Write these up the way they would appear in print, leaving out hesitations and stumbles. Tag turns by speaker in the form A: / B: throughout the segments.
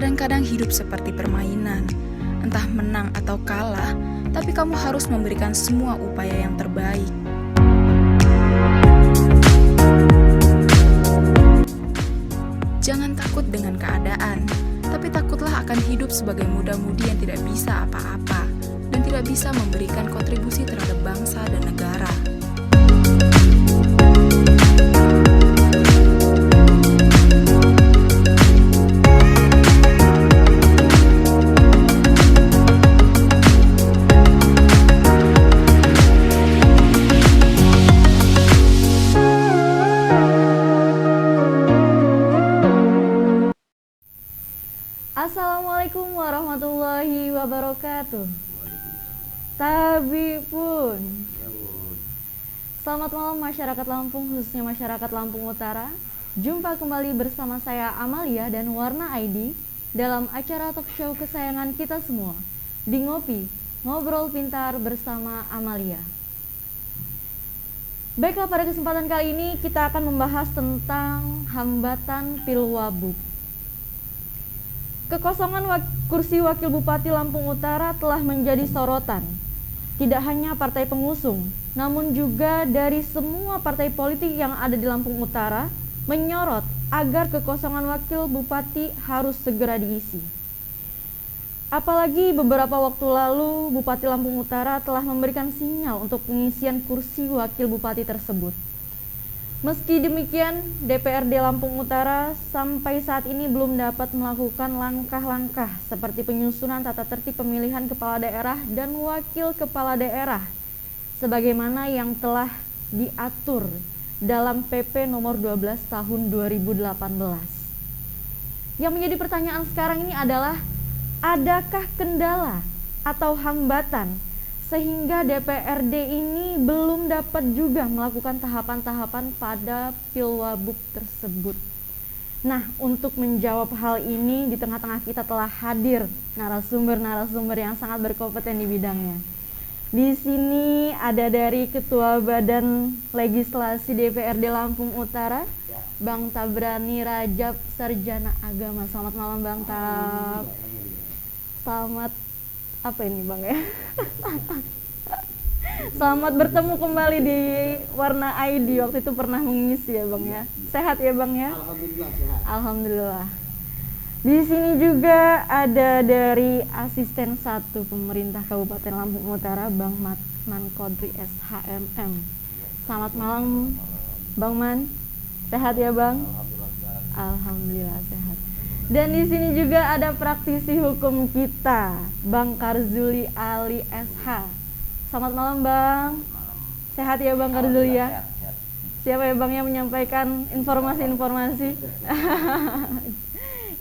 A: Kadang-kadang hidup seperti permainan, entah menang atau kalah, tapi kamu harus memberikan semua upaya yang terbaik. Jangan takut dengan keadaan, tapi takutlah akan hidup sebagai muda-mudi yang tidak bisa apa-apa dan tidak bisa memberikan kontribusi terhadap bangsa dan negara.
B: Assalamualaikum warahmatullahi wabarakatuh. Tabi pun. Selamat malam masyarakat Lampung, khususnya masyarakat Lampung Utara. Jumpa kembali bersama saya Amalia dan Warna ID dalam acara talk show kesayangan kita semua di Ngopi, Ngobrol Pintar bersama Amalia. Baiklah, pada kesempatan kali ini kita akan membahas tentang hambatan Pilwabub. Kekosongan kursi Wakil Bupati Lampung Utara telah menjadi sorotan. Tidak hanya partai pengusung, namun juga dari semua partai politik yang ada di Lampung Utara menyorot agar kekosongan Wakil Bupati harus segera diisi. Apalagi beberapa waktu lalu Bupati Lampung Utara telah memberikan sinyal untuk pengisian kursi Wakil Bupati tersebut. Meski demikian, DPRD Lampung Utara sampai saat ini belum dapat melakukan langkah-langkah seperti penyusunan tata tertib pemilihan kepala daerah dan wakil kepala daerah sebagaimana yang telah diatur dalam PP nomor 12 tahun 2018. Yang menjadi pertanyaan sekarang ini adalah, adakah kendala atau hambatan sehingga DPRD ini belum dapat juga melakukan tahapan-tahapan pada Pilwabub tersebut? Nah, untuk menjawab hal ini di tengah-tengah kita telah hadir narasumber-narasumber yang sangat berkompeten di bidangnya. Di sini ada dari Ketua Badan Legislasi DPRD Lampung Utara, Bang Tabrani Rajab, Sarjana Agama. Selamat malam Bang Tab. Selamat apa ini Bang ya? Selamat bertemu kembali di Warna ID. Waktu itu pernah mengisi ya Bang ya. Sehat ya Bang ya?
C: Alhamdulillah sehat.
B: Alhamdulillah. Di sini juga ada dari Asisten 1 Pemerintah Kabupaten Lampung Utara, Bang Matman Kodri SHMM. Selamat malam Bang Man. Sehat ya Bang? Alhamdulillah sehat. Dan di sini juga ada praktisi hukum kita, Bang Karzuli Ali SH. Selamat malam Bang. Sehat ya Bang Karzuli ya? Siapa ya Bang yang menyampaikan informasi-informasi?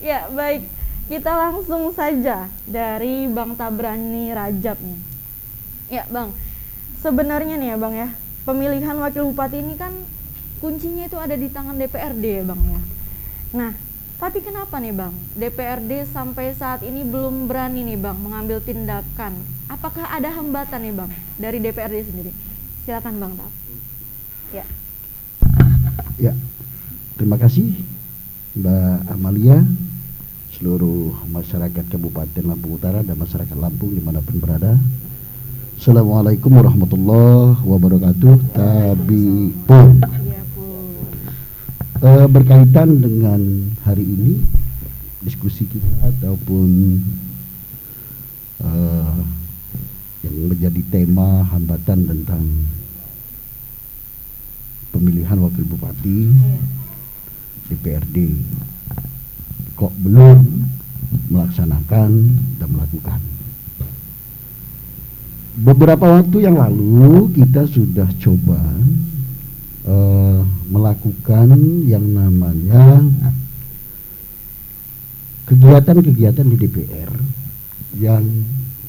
B: Ya baik, kita langsung saja dari Bang Tabrani Rajab nih. Ya Bang, sebenarnya nih ya Bang ya, pemilihan wakil bupati ini kan kuncinya itu ada di tangan DPRD ya Bang ya. Nah, tapi kenapa nih Bang, DPRD sampai saat ini belum berani nih Bang mengambil tindakan? Apakah ada hambatan nih Bang dari DPRD sendiri? Silakan Bang Tab. Ya.
C: Ya, terima kasih Mbak Amalia, seluruh masyarakat Kabupaten Lampung Utara dan masyarakat Lampung dimanapun berada. Assalamualaikum warahmatullahi wabarakatuh. Tabi pun. Berkaitan dengan hari ini diskusi kita ataupun yang menjadi tema hambatan tentang pemilihan wakil bupati DPRD kok belum melaksanakan dan melakukan. Beberapa waktu yang lalu kita sudah coba melakukan yang namanya kegiatan-kegiatan di DPR yang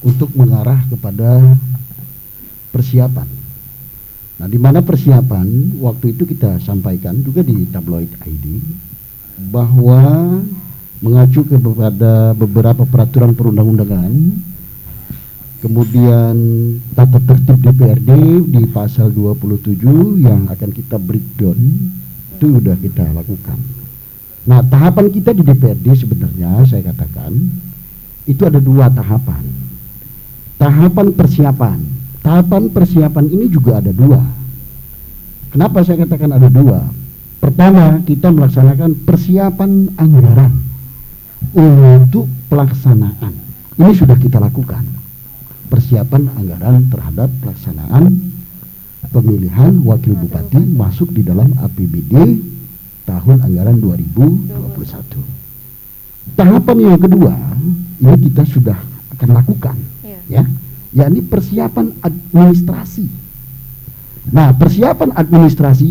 C: untuk mengarah kepada persiapan. Nah, di mana persiapan waktu itu kita sampaikan juga di tabloid ID bahwa mengacu kepada beberapa peraturan perundang-undangan, kemudian tata tertib DPRD di pasal 27 yang akan kita breakdown itu sudah kita lakukan. Nah, tahapan kita di DPRD sebenarnya saya katakan itu ada 2 tahapan. Tahapan persiapan. Tahapan persiapan ini juga ada 2. Kenapa saya katakan ada 2? Pertama, kita melaksanakan persiapan anggaran untuk pelaksanaan. Ini sudah kita lakukan. Persiapan anggaran terhadap pelaksanaan pemilihan wakil bupati masuk di dalam APBD tahun anggaran 2021. Tahapan yang kedua, ini kita sudah akan lakukan, ya, yakni persiapan administrasi. Nah, persiapan administrasi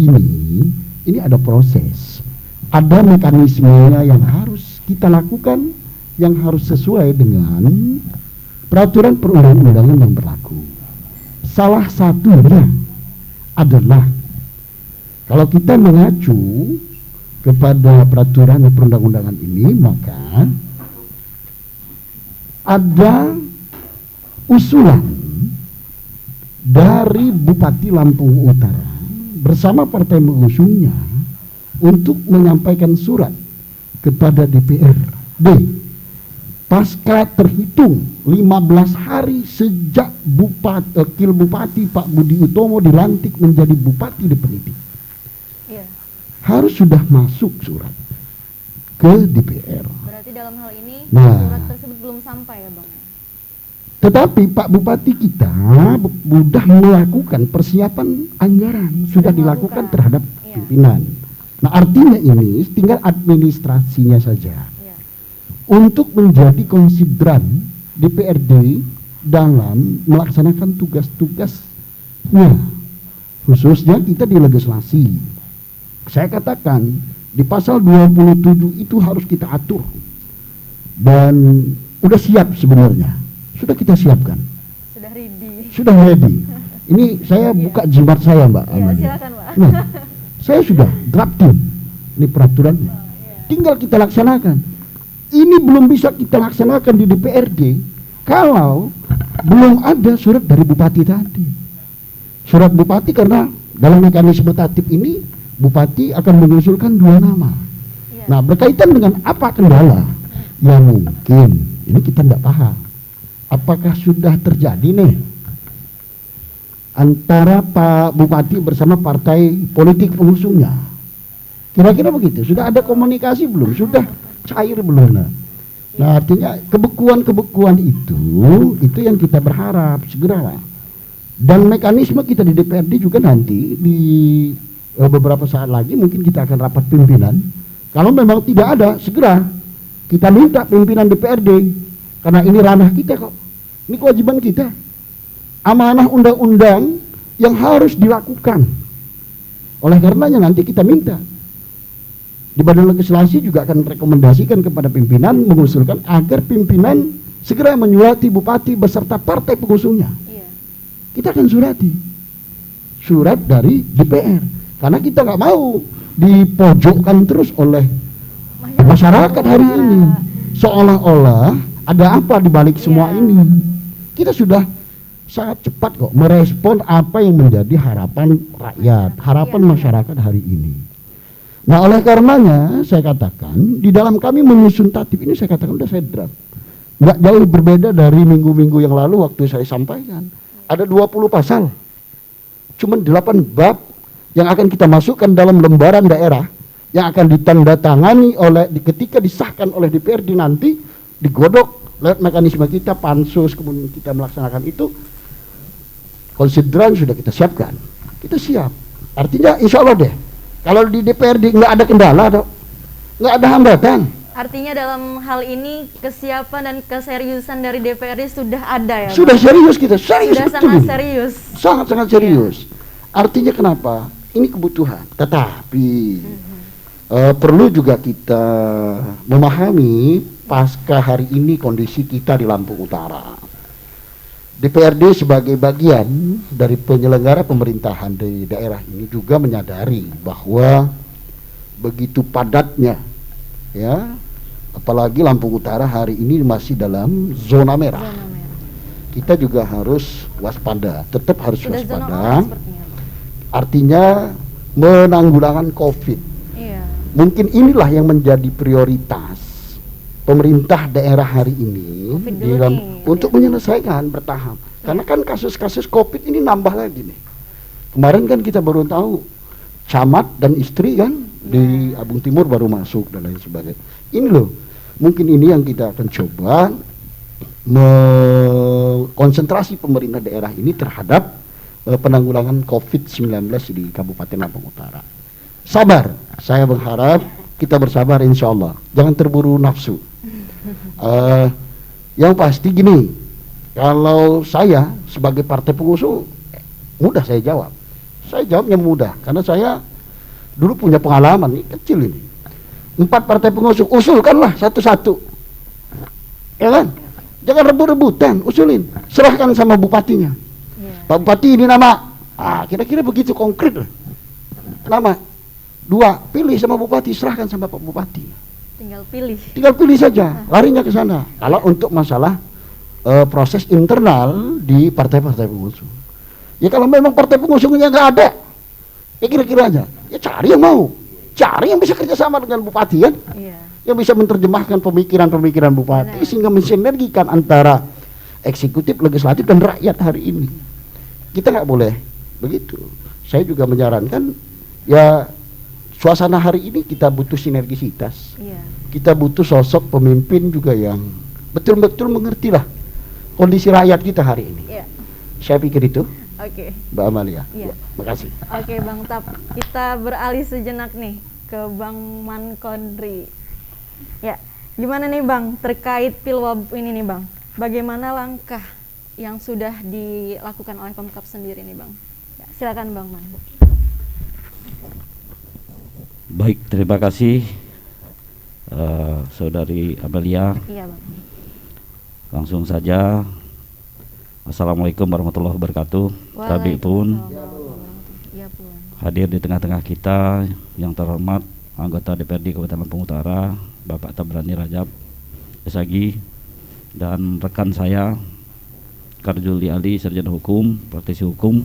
C: ini ada proses, ada mekanismenya yang harus kita lakukan, yang harus sesuai dengan peraturan perundang-undangan yang berlaku. Salah satunya adalah kalau kita mengacu kepada peraturan perundang-undangan ini, maka ada usulan dari Bupati Lampung Utara bersama partai pengusungnya untuk menyampaikan surat kepada DPRD pasca terhitung 15 hari sejak Wakil Bupati Pak Budi Utomo dilantik menjadi Bupati Definitif. Harus sudah masuk surat ke DPR.
B: Berarti dalam hal ini
C: Nah,
B: surat tersebut belum sampai ya Bang?
C: tetapi Pak Bupati kita sudah melakukan persiapan anggaran, sudah dilakukan terhadap pimpinan. Nah, artinya ini tinggal administrasinya saja untuk menjadi konsideran DPRD dalam melaksanakan tugas-tugasnya, khususnya kita di legislasi. Saya katakan di pasal 27 itu harus kita atur dan udah siap sebenarnya, sudah kita siapkan, sudah ready. Ini saya buka jimat saya Mbak Amalia.
B: Silakan Pak.
C: Nah, saya sudah drafting ini peraturannya, tinggal kita laksanakan. Ini belum bisa kita laksanakan di DPRD kalau belum ada surat dari Bupati tadi. Surat Bupati karena dalam mekanisme tatip ini Bupati akan mengusulkan 2 nama. Nah, berkaitan dengan apa kendala yang mungkin ini kita tidak paham. Apakah sudah terjadi nih antara Pak Bupati bersama partai politik pengusungnya? Kira-kira begitu. Sudah ada komunikasi belum? Sudah cair belum? Nah, artinya kebekuan-kebekuan itu yang kita berharap segeralah. Dan mekanisme kita di DPRD juga nanti di beberapa saat lagi mungkin kita akan rapat pimpinan. Kalau memang tidak ada, segera kita minta pimpinan DPRD, karena ini ranah kita kok, ini kewajiban kita, amanah undang-undang yang harus dilakukan. Oleh karenanya nanti kita minta di Badan Legislasi juga akan rekomendasikan kepada pimpinan mengusulkan agar pimpinan segera menyurati Bupati beserta partai pengusungnya. Kita akan surati surat dari DPR. Karena kita nggak mau dipojokkan terus oleh masyarakat hari ini, seolah-olah ada apa di balik semua ini. Kita sudah sangat cepat kok merespon apa yang menjadi harapan rakyat, harapan masyarakat hari ini. Nah, oleh karenanya saya katakan di dalam kami menyusun tatip ini, saya katakan udah saya draft. Nggak jauh berbeda dari minggu-minggu yang lalu waktu saya sampaikan. Ada 20 pasal, cuman 8 bab yang akan kita masukkan dalam lembaran daerah yang akan ditandatangani oleh ketika disahkan oleh DPRD nanti, digodok lewat mekanisme kita pansus, kemudian kita melaksanakan itu. Konsideran sudah kita siapkan, kita siap. Artinya insya Allah deh, kalau di DPRD nggak ada kendala, nggak ada hambatan.
B: Artinya dalam hal ini kesiapan dan keseriusan dari DPRD sudah ada ya?
C: Sudah serius kita, serius
B: sudah
C: betul.
B: Sangat serius.
C: Sangat serius. Artinya kenapa? Ini kebutuhan. Tetapi perlu juga kita memahami pasca hari ini kondisi kita di Lampung Utara. DPRD sebagai bagian dari penyelenggara pemerintahan di daerah ini juga menyadari bahwa begitu padatnya, ya, apalagi Lampung Utara hari ini masih dalam zona merah. Kita juga harus waspada, tetap harus waspada. Artinya menanggulangan COVID. mungkin inilah yang menjadi prioritas pemerintah daerah hari ini
B: Covid
C: di
B: dulu
C: dalam
B: nih,
C: untuk
B: ya.
C: menyelesaikan bertahap. Karena kan kasus-kasus COVID ini nambah lagi nih. Kemarin kan kita baru tahu camat dan istri kan di Abung Timur baru masuk dan lain sebagainya. Ini loh, mungkin ini yang kita akan coba konsentrasi pemerintah daerah ini terhadap penanggulangan COVID-19 di Kabupaten Lampung Utara. Sabar, saya berharap kita bersabar insya Allah. Jangan terburu nafsu. Yang pasti gini, kalau saya sebagai partai pengusung, mudah saya jawab. Saya jawabnya mudah, karena saya dulu punya pengalaman, ini kecil ini. 4 partai pengusung, usulkanlah satu-satu. Ya kan? Jangan rebut-rebutan, usulin. Serahkan sama bupatinya.
B: Iya.
C: Pak Bupati ini nama. Kira-kira begitu konkret lah. Nama. 2, pilih sama bupati, serahkan sama Pak Bupati.
B: Tinggal pilih
C: saja, larinya ke sana. Kalau untuk masalah proses internal di partai-partai pengusung. Ya kalau memang partai pengusungnya nggak ada, ya kira-kira aja. Ya cari yang mau, cari yang bisa kerjasama dengan bupati kan,
B: Iya.
C: yang bisa menerjemahkan pemikiran-pemikiran bupati.
B: Benar.
C: Sehingga mensinergikan antara eksekutif, legislatif dan rakyat hari ini. Kita nggak boleh begitu. Saya juga menyarankan ya. Suasana hari ini kita butuh sinergisitas.
B: Iya.
C: Kita butuh sosok pemimpin juga yang betul-betul mengertilah kondisi rakyat kita hari ini.
B: Iya.
C: Saya pikir itu,
B: Oke.
C: Mbak Amalia.
B: Iya.
C: Makasih.
B: Oke Bang Tap, kita beralih sejenak nih ke Bang Mankondri. Ya, gimana nih Bang terkait Pilwab ini nih Bang? Bagaimana langkah yang sudah dilakukan oleh Pemkab sendiri nih Bang? Ya, silakan Bang Man.
D: Baik, terima kasih Saudari Amalia.
B: Iya Bang.
D: Langsung saja, Assalamualaikum warahmatullahi wabarakatuh. Kami pun
B: Iya pun.
D: hadir di tengah-tengah kita yang terhormat anggota DPRD Kabupaten Lampung Utara, Bapak Tabrani Rajab Esagi, dan rekan saya Karjuli Ali, Sarjana Hukum, Praktisi Hukum.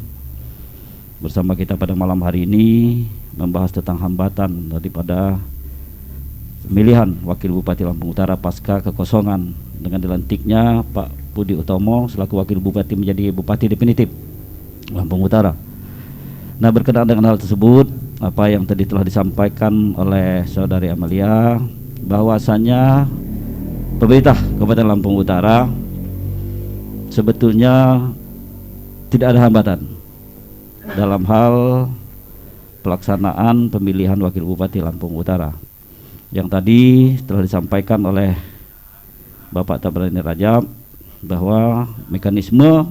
D: Bersama kita pada malam hari ini membahas tentang hambatan daripada pemilihan Wakil Bupati Lampung Utara pasca kekosongan dengan dilantiknya Pak Budi Utomo selaku Wakil Bupati menjadi Bupati definitif Lampung Utara. Nah, berkenaan dengan hal tersebut, apa yang tadi telah disampaikan oleh Saudari Amalia, bahwasanya pemerintah Kabupaten Lampung Utara sebetulnya tidak ada hambatan dalam hal pelaksanaan pemilihan Wakil Bupati Lampung Utara yang tadi telah disampaikan oleh Bapak Tabrani Rajab, bahwa mekanisme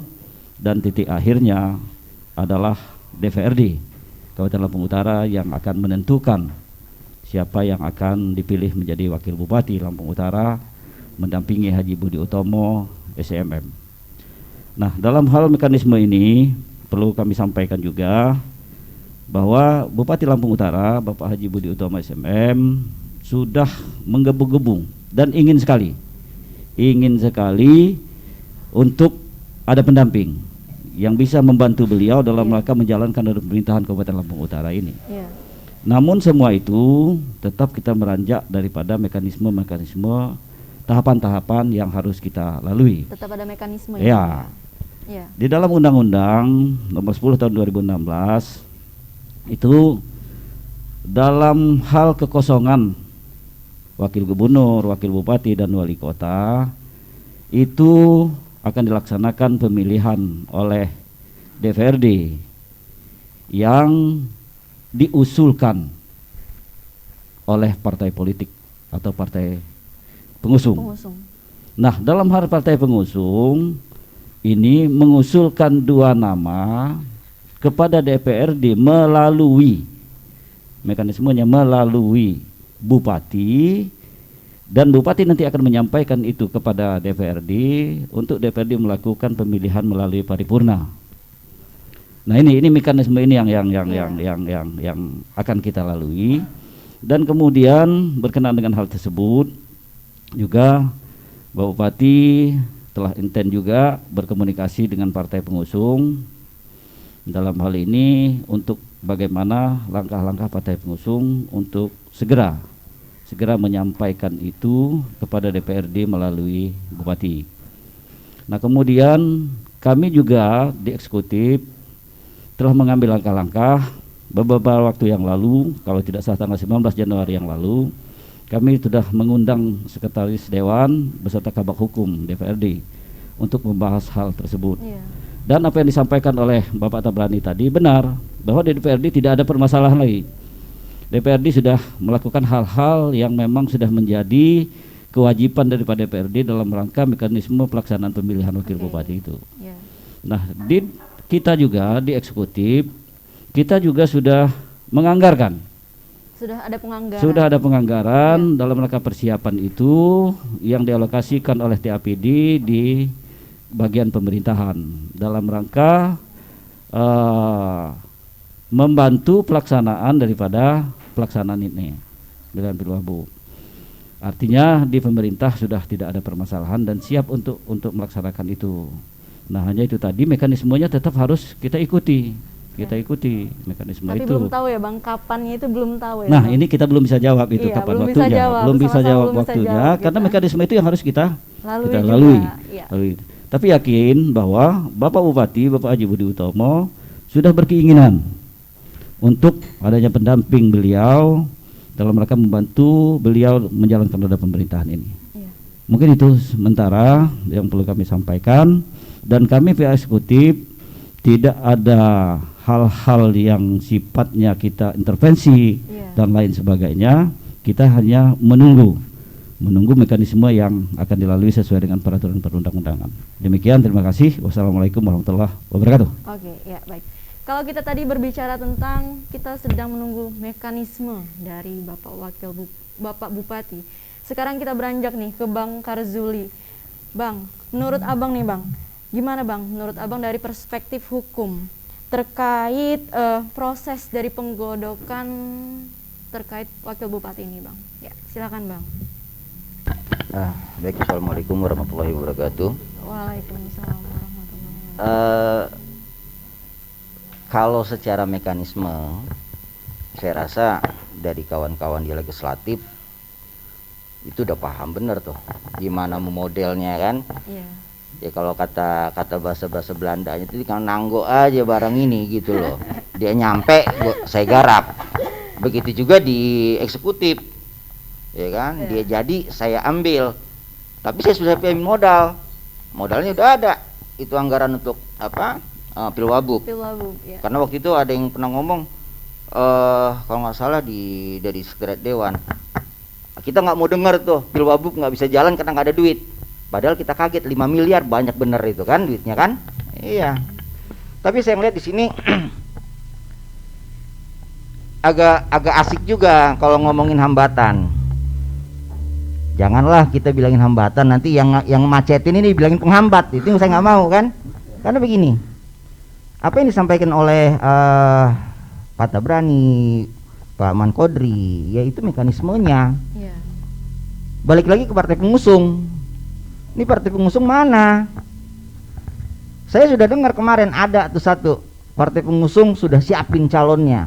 D: dan titik akhirnya adalah DPRD Kabupaten Lampung Utara yang akan menentukan siapa yang akan dipilih menjadi Wakil Bupati Lampung Utara mendampingi Haji Budi Utomo SMM. Nah, dalam hal mekanisme ini perlu kami sampaikan juga bahwa Bupati Lampung Utara Bapak Haji Budi Utomo SMM sudah menggebu-gebu dan ingin sekali untuk ada pendamping yang bisa membantu beliau dalam rangka menjalankan pemerintahan Kabupaten Lampung Utara ini.
B: Iya.
D: Namun semua itu tetap kita meranjak daripada mekanisme tahapan-tahapan yang harus kita lalui.
B: Tetap ada mekanisme
D: Ya.
B: Iya.
D: Di dalam Undang-Undang Nomor 10 Tahun 2016 itu dalam hal kekosongan Wakil Gubernur, Wakil Bupati dan Wali Kota itu akan dilaksanakan pemilihan oleh DPRD yang diusulkan oleh partai politik atau partai pengusung. Nah, dalam hal partai pengusung ini mengusulkan 2 nama kepada DPRD melalui mekanismenya melalui Bupati, dan Bupati nanti akan menyampaikan itu kepada DPRD untuk DPRD melakukan pemilihan melalui paripurna. Nah, ini mekanisme ini yang akan kita lalui. Dan kemudian berkenaan dengan hal tersebut juga Bapak Bupati telah intent juga berkomunikasi dengan partai pengusung dalam hal ini untuk bagaimana langkah-langkah partai pengusung untuk segera menyampaikan itu kepada DPRD melalui Bupati. Nah, kemudian kami juga di eksekutif telah mengambil langkah-langkah beberapa waktu yang lalu, kalau tidak salah tanggal 19 Januari yang lalu, kami sudah mengundang Sekretaris Dewan beserta Kabak Hukum DPRD untuk membahas hal tersebut. Dan apa yang disampaikan oleh Bapak Tabrani tadi benar, bahwa di DPRD tidak ada permasalahan lagi. DPRD sudah melakukan hal-hal yang memang sudah menjadi kewajiban daripada DPRD dalam rangka mekanisme pelaksanaan pemilihan wakil bupati itu. Nah, kita juga di eksekutif, kita juga sudah menganggarkan. Sudah ada penganggaran dalam rangka persiapan itu yang dialokasikan oleh TAPD di bagian pemerintahan dalam rangka membantu pelaksanaan daripada pelaksanaan ini dengan Pilwabub. Artinya di pemerintah sudah tidak ada permasalahan dan siap untuk melaksanakan itu. Nah, hanya itu tadi, mekanismenya tetap harus kita ikuti. Mekanisme
B: Tapi
D: itu.
B: belum tahu ya Bang, kapannya itu belum tahu ya.
D: Nah,
B: Bang?
D: ini kita belum bisa jawab itu kapan
B: belum
D: waktunya.
B: bisa jawab,
D: Belum bisa
B: sama-sama
D: jawab
B: belum bisa
D: waktunya
B: jawab
D: karena
B: kita.
D: mekanisme itu yang harus kita
B: Lalui
D: lalui.
B: juga, iya.
D: Tapi yakin bahwa Bapak Bupati, Bapak Haji Budi Utomo sudah berkeinginan untuk adanya pendamping beliau dalam rangka membantu beliau menjalankan roda pemerintahan ini. Mungkin itu sementara yang perlu kami sampaikan, dan kami pihak eksekutif tidak ada hal-hal yang sifatnya kita intervensi dan lain sebagainya. Kita hanya menunggu mekanisme yang akan dilalui sesuai dengan peraturan perundang-undangan. Demikian, terima kasih. Wassalamualaikum warahmatullahi wabarakatuh.
B: Oke, ya baik. Kalau kita tadi berbicara tentang kita sedang menunggu mekanisme dari Bapak Bupati. Sekarang kita beranjak nih ke Bang Karzuli. Bang, menurut Abang nih Bang, gimana Bang menurut Abang dari perspektif hukum terkait proses dari penggodokan terkait wakil bupati ini Bang? Ya, silakan Bang.
E: Baik, assalamualaikum warahmatullahi wabarakatuh.
B: Waalaikumsalam warahmatullahi wabarakatuh.
E: Kalau secara mekanisme, saya rasa dari kawan-kawan di legislatif itu udah paham bener tuh gimana modelnya kan. Ya kalau kata bahasa Belandanya itu kan nanggo aja barang ini gitu loh. Dia nyampe saya garap. Begitu juga di eksekutif, ya kan. Dia jadi saya ambil, tapi saya sudah punya modalnya udah ada, itu anggaran untuk apa, Pilwabub ya. Karena waktu itu ada yang pernah ngomong kalau nggak salah dari Sekretariat Dewan, kita nggak mau dengar tuh Pilwabub nggak bisa jalan karena nggak ada duit. Padahal kita kaget 5 miliar banyak bener itu kan duitnya kan. Iya. Tapi saya melihat di sini agak asik juga kalau ngomongin hambatan. Janganlah kita bilangin hambatan, nanti yang macetin ini bilangin penghambat. Itu saya nggak mau kan. Karena begini, apa yang disampaikan oleh Pak Tabrani, Pak Mankodri, yaitu mekanismenya. Balik lagi ke partai pengusung. Ini partai pengusung mana? Saya sudah dengar kemarin ada tuh satu partai pengusung sudah siapin calonnya,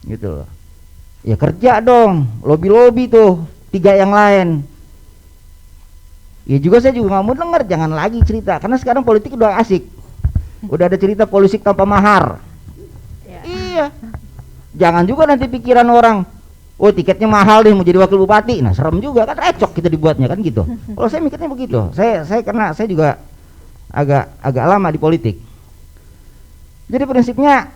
E: gitu loh. Ya kerja dong, lobby tuh 3 yang lain. Ya juga saya juga nggak mau dengar, jangan lagi cerita, karena sekarang politik udah asik, udah ada cerita politik tanpa mahar. Iya, jangan juga nanti pikiran orang, oh tiketnya mahal deh mau jadi wakil bupati, nah serem juga kan, recok kita dibuatnya kan gitu. Kalau saya mikirnya begitu, saya karena saya juga agak lama di politik, jadi prinsipnya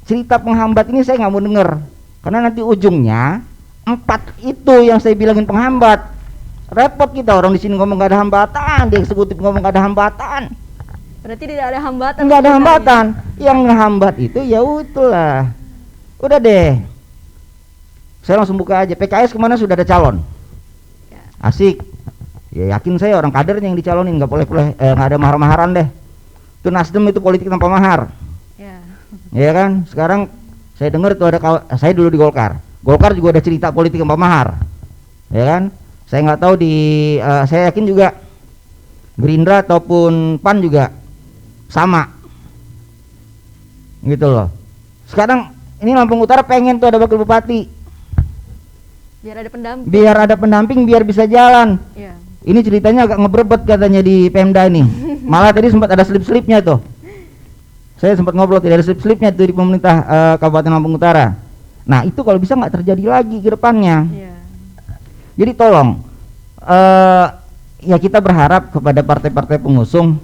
E: cerita penghambat ini saya nggak mau denger, karena nanti ujungnya 4 itu yang saya bilangin penghambat, repot kita. Orang di sini ngomong nggak ada hambatan, di eksekutif ngomong nggak ada hambatan.
B: Berarti tidak ada hambatan.
E: Nggak ada hambatan, yang ngehambat itu ya itulah. Udah deh, saya langsung buka aja. PKS kemana sudah ada calon, asik. Ya yakin saya orang kadernya yang dicalonin, nggak boleh nggak ada mahar-maharan deh. Itu Nasdem itu politik tanpa mahar. Ya kan. Sekarang saya dengar tuh ada saya dulu di Golkar juga ada cerita politik tanpa mahar. Ya kan. Saya nggak tahu saya yakin juga Gerindra ataupun PAN juga sama. Gitu loh. Sekarang ini Lampung Utara pengen tuh ada wakil bupati.
B: Biar ada pendamping.
E: Biar ada pendamping, biar bisa jalan.
B: Ya.
E: Ini ceritanya agak ngebrebet katanya di Pemda ini. Malah tadi sempat ada slip-slipnya tuh. Saya sempat ngobrol, tidak ada slip-slipnya tuh di pemerintah Kabupaten Lampung Utara. Nah itu kalau bisa nggak terjadi lagi ke depannya.
B: Ya.
E: Jadi tolong, ya kita berharap kepada partai-partai pengusung,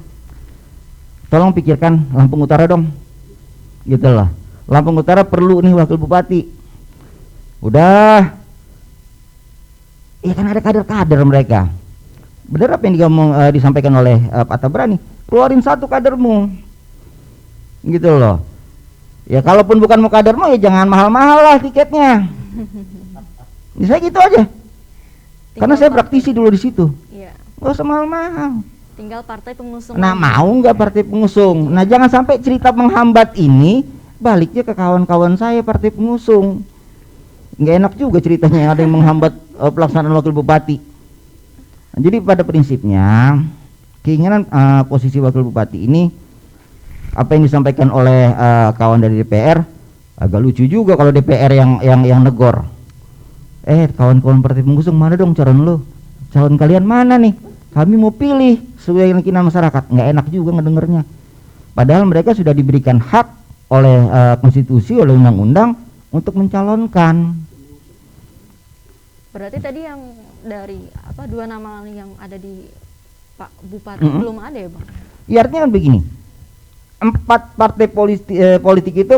E: tolong pikirkan Lampung Utara dong, gitu loh. Lampung Utara perlu nih wakil bupati. Udah, ya kan ada kader-kader mereka. Benar apa yang disampaikan oleh Pak Tabrani, keluarin satu kadermu, gitu loh. Ya kalaupun bukan mau kadermu ya jangan mahal-mahal lah tiketnya. Ya, saya gitu aja. Karena saya praktisi dulu di situ.
B: Iya.
E: Gak usah mahal-mahal.
B: Tinggal partai pengusung.
E: Nah
B: aja.
E: mau nggak partai pengusung? Nah jangan sampai cerita menghambat ini baliknya ke kawan-kawan saya partai pengusung. Nggak enak juga ceritanya ada yang menghambat pelaksanaan wakil bupati. Nah, jadi pada prinsipnya keinginan posisi wakil bupati ini, apa yang disampaikan oleh kawan dari DPR agak lucu juga kalau DPR yang negor. Kawan-kawan partai pengusung, mana dong calon kalian mana nih? Kami mau pilih sesuai keyakinan masyarakat. Nggak enak juga ngedengernya. Padahal mereka sudah diberikan hak oleh konstitusi, oleh undang-undang untuk mencalonkan.
B: Berarti tadi yang dari dua nama yang ada di Pak Bupati belum ada ya Bang?
E: Ya artinya kan begini, 4 partai politik itu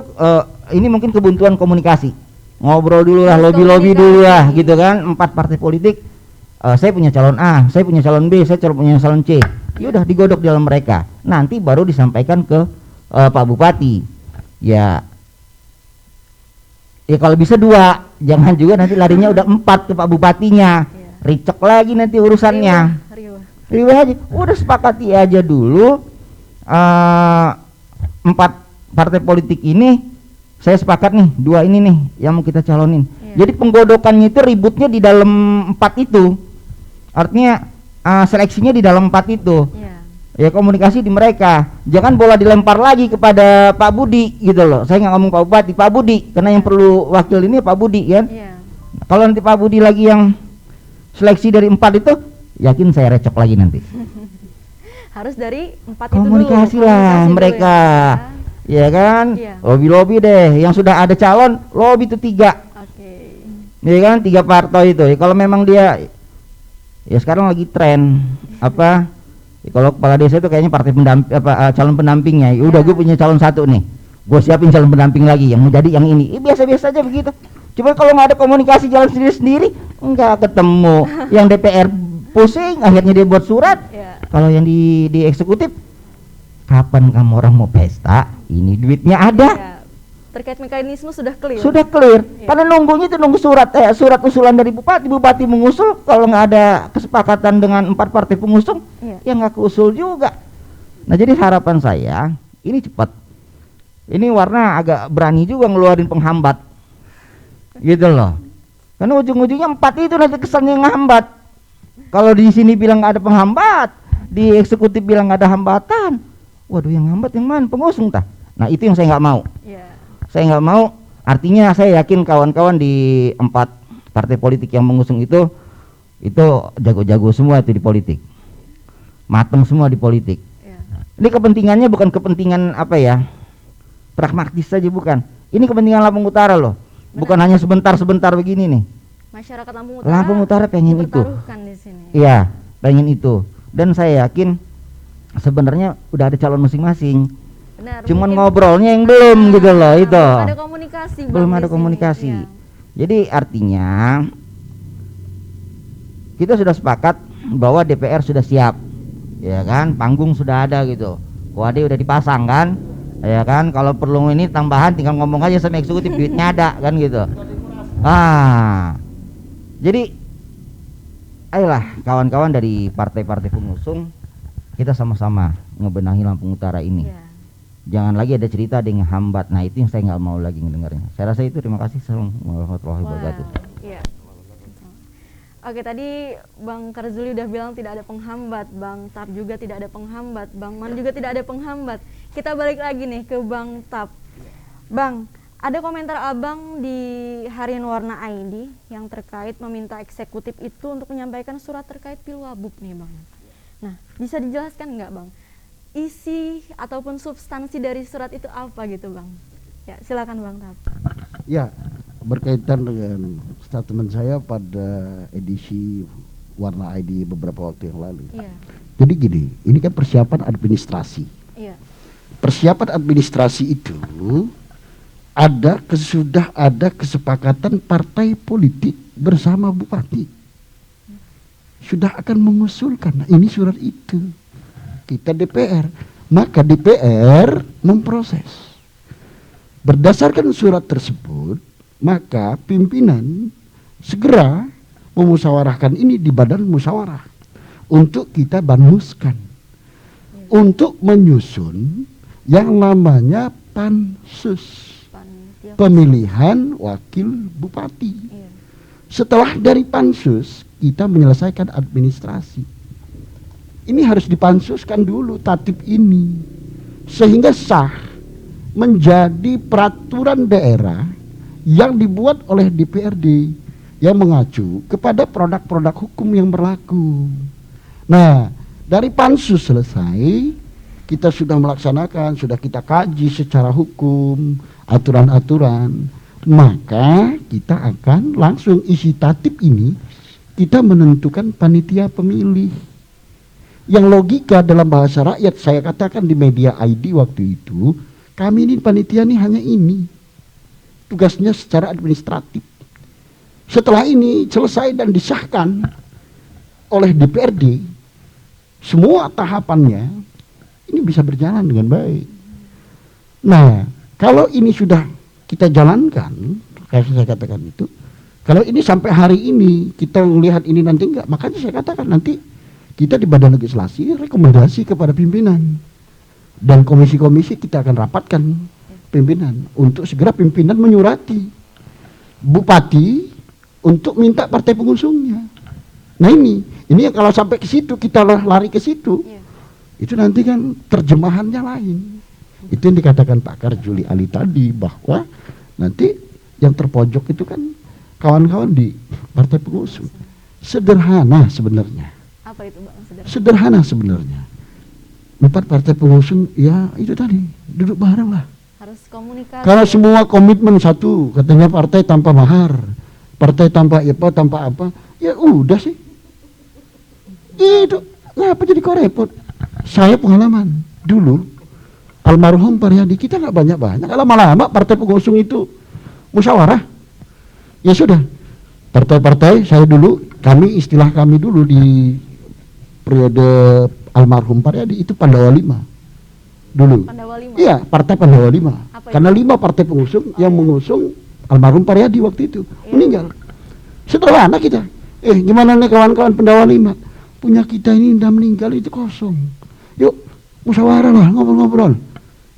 E: ini mungkin kebuntuan komunikasi, ngobrol dulu lah, lobby dulu lah gitu kan. 4 partai politik, saya punya calon A, saya punya calon B, saya punya calon C, ya udah digodok di dalam mereka, nanti baru disampaikan ke Pak Bupati. Ya kalau bisa 2, jangan juga nanti larinya udah 4 ke Pak Bupatinya. Ricek lagi nanti urusannya. Riweh aja, udah sepakati aja dulu 4 partai politik ini, saya sepakat nih 2 ini nih yang mau kita calonin. Jadi penggodokannya itu ributnya di dalam 4 itu, artinya seleksinya di dalam 4 itu. Ya komunikasi di mereka, jangan bola dilempar lagi kepada Pak Budi gitu loh. Saya nggak ngomong Pak Bupati, Pak Budi, karena yang perlu wakil ini Pak Budi kan. Kalau nanti Pak Budi lagi yang seleksi dari 4 itu, yakin saya recok lagi nanti.
B: Harus dari 4
E: komunikasi
B: itu dulu.
E: lah mereka, ya kan. Lobby deh, yang sudah ada calon lobby itu 3. Ya kan, 3 partai itu. Ya, kalau memang dia, ya sekarang lagi tren apa? Kalau kepala desa itu kayaknya partai calon pendampingnya. Udah gue punya calon 1 nih, gue siapin calon pendamping lagi yang menjadi yang ini. Biasa-biasa aja begitu. Cuma kalau nggak ada komunikasi jalan sendiri-sendiri, nggak ketemu. Yang DPR pusing, akhirnya dia buat surat. Kalau yang di eksekutif, kapan kamu orang mau pesta? Ini duitnya ada.
B: Terkait mekanisme sudah clear.
E: Sudah clear. Karena nunggunya itu nunggu surat usulan dari bupati mengusul. Kalau nggak ada kesepakatan dengan 4 partai pengusung, ya nggak keusul juga. Nah jadi harapan saya ini cepat. Ini warna agak berani juga ngeluarin penghambat, gitu loh. Karena ujung-ujungnya 4 itu nanti kesannya ngehambat. Kalau di sini bilang nggak ada penghambat, di eksekutif bilang nggak ada hambatan. Waduh, yang hambat yang mana? Pengusung tah. Nah itu yang saya nggak mau. Saya nggak mau. Artinya saya yakin kawan-kawan di 4 partai politik yang mengusung itu jago-jago semua itu di politik, mateng semua di politik. Ini kepentingannya bukan kepentingan pragmatis saja, bukan. Ini kepentingan Lampung Utara loh. Bukan hanya sebentar-sebentar begini nih.
B: Masyarakat
E: Lampung Utara pengen itu.
B: Di sini.
E: Iya, pengen itu. Dan saya yakin sebenarnya udah ada calon masing-masing. Cuman ngobrolnya yang belum gitu loh itu. Belum ada komunikasi. Jadi artinya kita sudah sepakat bahwa DPR sudah siap, ya kan, panggung sudah ada gitu. Wadah udah dipasang kan, ya kan. Kalau perlu ini tambahan tinggal ngomong aja sama eksekutif, duitnya ada kan gitu. Jadi ayolah kawan-kawan dari partai-partai pengusung, kita sama-sama ngebenahi Lampung Utara ini. Jangan lagi ada cerita ada yang hambat. Nah itu yang saya nggak mau lagi mendengarnya. Saya rasa itu. Terima kasih. Assalamualaikum warahmatullahi wabarakatuh.
B: Oke, tadi Bang Karzuli udah bilang tidak ada penghambat, Bang Tap juga tidak ada penghambat, Bang Man juga tidak ada penghambat. Kita balik lagi nih ke Bang Tap. Bang, Ada komentar Abang di Harian Warna ID yang terkait meminta eksekutif itu untuk menyampaikan surat terkait Pilwabub nih Bang. Nah, bisa dijelaskan nggak Bang? Isi ataupun substansi dari surat itu apa gitu Bang? Ya, silakan Bang Tap.
C: Ya, berkaitan dengan statement saya pada edisi Warna ID beberapa waktu yang lalu.
B: Iya.
C: Jadi gini, ini kan persiapan administrasi.
B: Iya.
C: Persiapan administrasi itu sudah ada kesepakatan partai politik bersama bupati. Sudah akan mengusulkan. Nah, ini surat itu. Kita DPR. Maka DPR memproses. Berdasarkan surat tersebut, maka pimpinan segera memusyawarahkan ini di badan musyawarah untuk kita banmuskan. Untuk menyusun yang namanya pansus. Pemilihan wakil bupati.
B: Iya.
C: Setelah dari pansus kita menyelesaikan administrasi. Ini harus dipansuskan dulu tatip ini sehingga sah menjadi peraturan daerah yang dibuat oleh DPRD yang mengacu kepada produk-produk hukum yang berlaku. Nah, dari pansus selesai, kita sudah melaksanakan, sudah kita kaji secara hukum, aturan-aturan, maka kita akan langsung isi tatip ini, kita menentukan panitia pemilih. Yang logika dalam bahasa rakyat, saya katakan di media ID waktu itu, kami ini panitia ini hanya ini, tugasnya secara administratif. Setelah ini selesai dan disahkan oleh DPRD, semua tahapannya, ini bisa berjalan dengan baik. Nah, kalau ini sudah kita jalankan, kayak saya katakan itu, kalau ini sampai hari ini kita melihat ini nanti enggak, makanya saya katakan nanti kita di badan legislasi rekomendasi kepada pimpinan dan komisi-komisi kita akan rapatkan pimpinan untuk segera pimpinan menyurati bupati untuk minta partai pengusungnya. Nah ini yang kalau sampai ke situ kita lari ke situ. Itu nanti kan terjemahannya lain. Itu yang dikatakan Pak Karjuli Ali tadi, bahwa nanti yang terpojok itu kan kawan-kawan di partai pengusung. Sederhana sebenarnya.
B: Apa itu Bang?
C: Sederhana sebenarnya. 4 partai pengusung, ya itu tadi, duduk bareng lah.
B: Harus komunikasi.
C: Karena semua komitmen satu, katanya partai tanpa mahar, partai tanpa apa, ya udah sih. Itu, ngapa jadi kok repot? Saya pengalaman dulu almarhum Paryadi, kita nggak banyak-banyak, lama-lama partai pengusung itu musyawarah. Ya sudah, partai-partai saya dulu, istilah kami dulu di periode almarhum Paryadi itu Pandawa 5 dulu.
B: Pandawa 5?
C: Iya, partai Pandawa 5. Karena 5 partai pengusung yang mengusung almarhum Paryadi waktu itu meninggal. Setelah anak kita, gimana nih kawan-kawan Pandawa 5? Punya kita ini udah meninggal, itu kosong. Yuk musyawarah lah, ngobrol-ngobrol.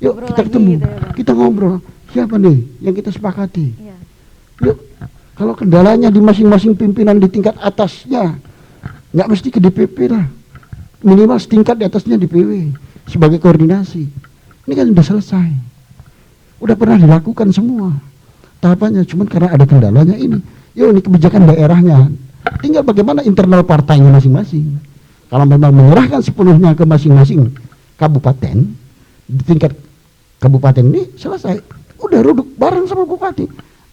C: Yuk kita ketemu,
B: gitu ya,
C: kita ngobrol. Siapa nih yang kita sepakati?
B: Iya.
C: Yuk, kalau kendalanya di masing-masing pimpinan di tingkat atasnya, nggak mesti ke DPP lah, minimal setingkat di atasnya DPW sebagai koordinasi. Ini kan sudah selesai, udah pernah dilakukan semua tahapannya. Cuman karena ada kendalanya ini, yuk ini kebijakan daerahnya. Tinggal bagaimana internal partainya masing-masing. Kalau memang menyerahkan sepenuhnya ke masing-masing kabupaten, di tingkat kabupaten ini selesai, udah duduk bareng sama bupati.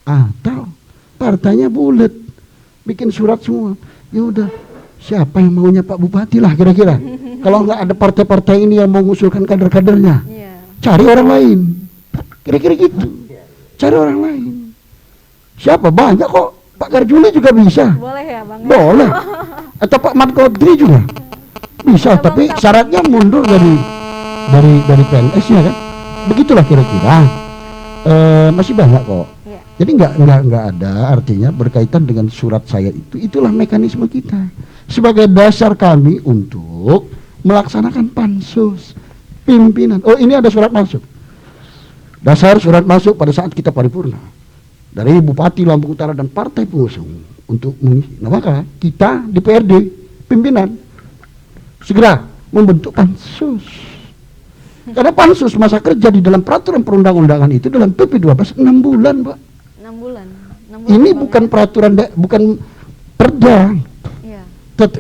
C: Atau partainya bulat, bikin surat semua. Ya udah, siapa yang maunya Pak Bupati lah kira-kira. Kalau nggak ada partai-partai ini yang mau mengusulkan kader-kadernya, cari orang lain. Kira-kira gitu. Cari orang lain. Siapa? Banyak kok. Pak Karjuli juga bisa.
B: Boleh ya Bang?
C: Boleh. Atau Pak Mat Kodri juga bisa, tapi syaratnya mundur dari PNS ya kan. Begitulah kira-kira. Masih banyak kok.
B: Iya.
C: Jadi nggak ada artinya berkaitan dengan surat saya itu. Itulah mekanisme kita sebagai dasar kami untuk melaksanakan pansus pimpinan. Oh, ini ada surat masuk. Dasar surat masuk pada saat kita paripurna dari Bupati Lampung Utara dan partai pengusung untuk mengisi. Nah, maka kita di PRD pimpinan segera membentuk pansus Karena pansus masa kerja di dalam peraturan perundang-undangan itu dalam PP 12 6 bulan, Pak.
B: 6 bulan. 6 bulan
C: Ini
B: Bang,
C: bukan
B: ya?
C: peraturan bukan perda.
B: Iya.